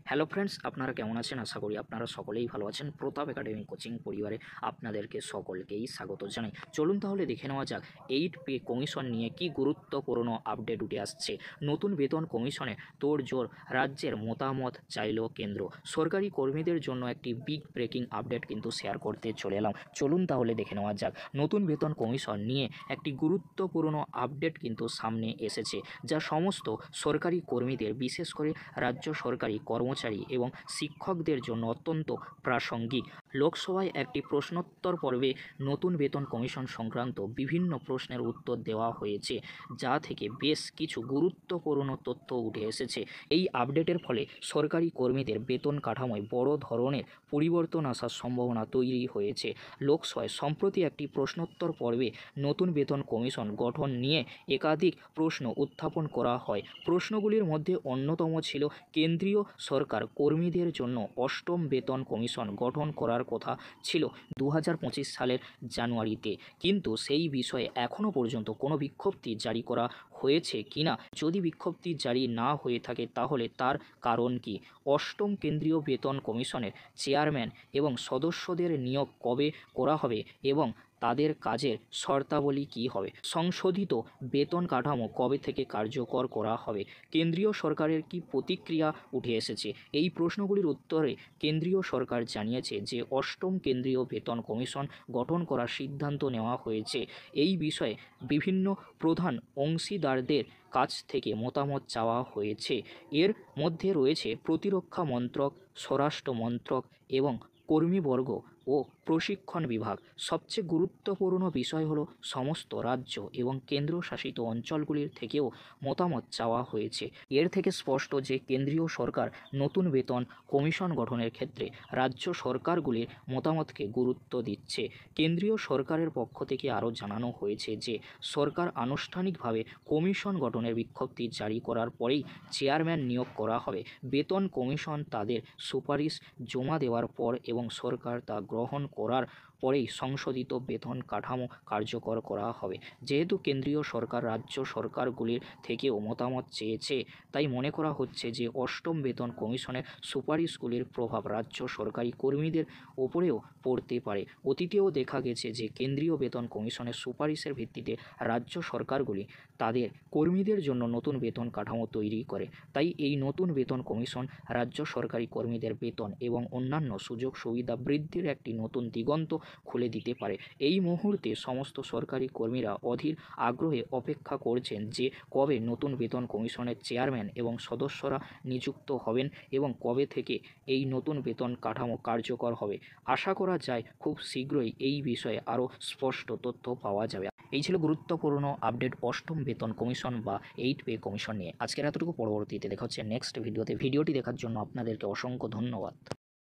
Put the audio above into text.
Hello friends, আপনারা কেমন আছেন? আশা করি আপনারা সকলেই ভালো আছেন। প্রতাপ একাডেমি কোচিং পরিবারে আপনাদেরকে সকলকেই স্বাগত জানাই। চলুন তাহলে দেখে নেওয়া যাক 8 পে কমিশন নিয়ে কি গুরুত্বপূর্ণ আপডেট উঠে আসছে। নতুন বেতন কমিশনে তোড়জোড়, রাজ্যের মতামত চাইল কেন্দ্র। সরকারি কর্মীদের জন্য একটি বিগ ব্রেকিং আপডেট কিন্তু শেয়ার করতে চলে এলাম। চলুন তাহলে দেখে নেওয়া যাক। নতুন বেতন কমিশন নিয়ে একটি গুরুত্বপূর্ণ আপডেট কিন্তু সামনে এসেছে, যা সমস্ত সরকারি কর্মীদের, বিশেষ করে রাজ্য সরকারি কর্মচারী এবং শিক্ষকদের জন্য অত্যন্ত প্রাসঙ্গিক। লোকসভায় একটি প্রশ্নোত্তর পর্বে নতুন বেতন কমিশন সংক্রান্ত বিভিন্ন প্রশ্নের উত্তর দেওয়া হয়েছে, যা থেকে বেশ কিছু গুরুত্বপূর্ণ তথ্য উঠে এসেছে। এই আপডেটের ফলে সরকারি কর্মীদের বেতন কাঠামোয় বড় ধরনের পরিবর্তন আসার সম্ভাবনা তৈরি হয়েছে। লোকসভায় সম্প্রতি একটি প্রশ্নোত্তর পর্বে নতুন বেতন কমিশন গঠন নিয়ে একাধিক প্রশ্ন উত্থাপন করা হয়। প্রশ্নগুলির মধ্যে অন্যতম ছিল কেন্দ্রীয় সরকার কর্মীদের জন্য 8ম বেতন কমিশন গঠন করার কথা ছিল 2025 সালের জানুয়ারিতে, কিন্তু সেই বিষয়ে এখনও পর্যন্ত কোনো বিজ্ঞপ্তি জারি করা হয়েছে কিনা। যদি বিজ্ঞপ্তি জারি না হয়ে থাকে তাহলে তার কারণ কি? 8ম কেন্দ্রীয় বেতন কমিশনের চেয়ারম্যান এবং সদস্যদের নিয়োগ কবে করা হবে এবং তাদের কাজের শর্তাবলী কী হবে? সংশোধিত বেতন কাঠামো কবে থেকে কার্যকর করা হবে? কেন্দ্রীয় সরকারের কি প্রতিক্রিয়া উঠে এসেছে? এই প্রশ্নগুলির উত্তরে কেন্দ্রীয় সরকার জানিয়েছে যে 8ম কেন্দ্রীয় বেতন কমিশন গঠন করার সিদ্ধান্ত নেওয়া হয়েছে। এই বিষয়ে বিভিন্ন প্রধান অংশীদারদের কাছ থেকে মতামত চাওয়া হয়েছে। এর মধ্যে রয়েছে প্রতিরক্ষা মন্ত্রক, স্বরাষ্ট্র মন্ত্রক এবং কর্মীবর্গ ও প্রশিক্ষণ বিভাগ। সবচেয়ে গুরুত্বপূর্ণ বিষয় হলো সমস্ত রাজ্য এবং কেন্দ্রশাসিত অঞ্চলগুলির থেকেও মতামত চাওয়া হয়েছে। এর থেকে স্পষ্ট যে কেন্দ্রীয় সরকার নতুন বেতন কমিশন গঠনের ক্ষেত্রে রাজ্য সরকারগুলির মতামতকে গুরুত্ব দিচ্ছে। কেন্দ্রীয় সরকারের পক্ষ থেকে আরও জানানো হয়েছে যে সরকার আনুষ্ঠানিকভাবে কমিশন গঠনের বিজ্ঞপ্তি জারি করার পরেই চেয়ারম্যান নিয়োগ করা হবে। বেতন কমিশন তাদের সুপারিশ জমা দেওয়ার পর এবং সরকার তা গ্রহণ করার পরেই সংশোধিত বেতন কাঠামো কার্যকর করা হবে। যেহেতু কেন্দ্রীয় সরকার রাজ্য সরকারগুলির থেকেও মতামত চেয়েছে, তাই মনে করা হচ্ছে যে 8ম বেতন কমিশনের সুপারিশগুলির প্রভাব রাজ্য সরকারি কর্মীদের ওপরেও পড়তে পারে। অতীতেও দেখা গেছে যে কেন্দ্রীয় বেতন কমিশনের সুপারিশের ভিত্তিতে রাজ্য সরকারগুলি তাদের কর্মীদের জন্য নতুন বেতন কাঠামো তৈরি করে। তাই এই নতুন বেতন কমিশন রাজ্য সরকারি কর্মীদের বেতন এবং অন্যান্য সুযোগ সুবিধা বৃদ্ধির একটি নতুন দিগন্ত খুলে দিতে পারে। এই মুহূর্তে সমস্ত সরকারি কর্মীরা অধীর আগ্রহে অপেক্ষা করছেন যে কবে নতুন বেতন কমিশনের চেয়ারম্যান এবং সদস্যরা নিযুক্ত হবেন এবং কবে থেকে এই নতুন বেতন কাঠামো কার্যকর হবে। আশা করা যায় খুব শীঘ্রই এই বিষয়ে আরও স্পষ্ট তথ্য পাওয়া যাবে। এই ছিল গুরুত্বপূর্ণ আপডেট 8ম বেতন কমিশন বা 8 পে কমিশন নিয়ে। আজকের এতটুকু। পরবর্তীতে দেখা হচ্ছে নেক্সট ভিডিওতে। ভিডিওটি দেখার জন্য আপনাদেরকে অসংখ্য ধন্যবাদ।